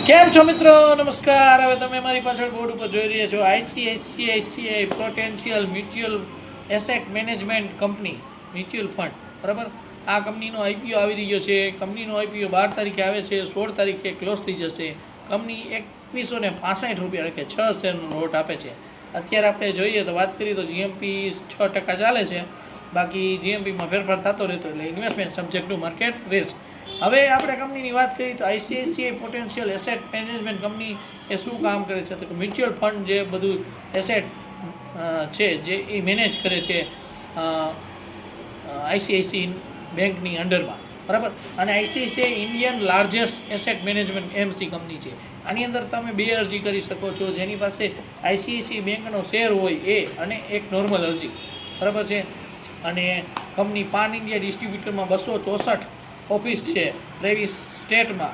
કેમ છો મિત્રો? નમસ્કાર. હવે તમે મારી પાછળ બોર્ડ ઉપર જોઈ રહ્યા છો ICICI potential mutual asset management company mutual fund, બરાબર. આ કંપનીનો આઈપીઓ આવી રહ્યો છે. કંપનીનો આઈપીઓ 12 તારીખે આવે છે, 16 તારીખે ક્લોઝ થઈ જશે. કંપની 2165 રૂપિયા રાખે 6 શેરનો લોટ આપે છે. અત્યારે આપણે જોઈએ તો વાત કરીએ તો જીએમપી 6% ચાલે છે. બાકી જીએમપીમાં ફેરફાર થતો રહેતો, એટલે investment subject to market risk. હવે આપણે કંપનીની વાત કરીએ તો ICICI potential asset management company એ શું કામ કરે છે? તો મ્યુચ્યુઅલ ફંડ જે બધું એસેટ છે જે એ મેનેજ કરે છે આઈસીઆઈસીઆઈ બેંકની અંડરમાં, બરાબર. અને ICICI Indian largest asset management MC company છે. આની અંદર તમે 2 અરજી કરી શકો છો, જેની પાસે આઈસીઆઈસીઆઈ બેંકનો શેર હોય એ, અને એક નોર્મલ અરજી, બરાબર છે. અને કંપની પાન ઇન્ડિયા ડિસ્ટ્રીબ્યુટરમાં 264 ઓફિસ છે 23 સ્ટેટમાં.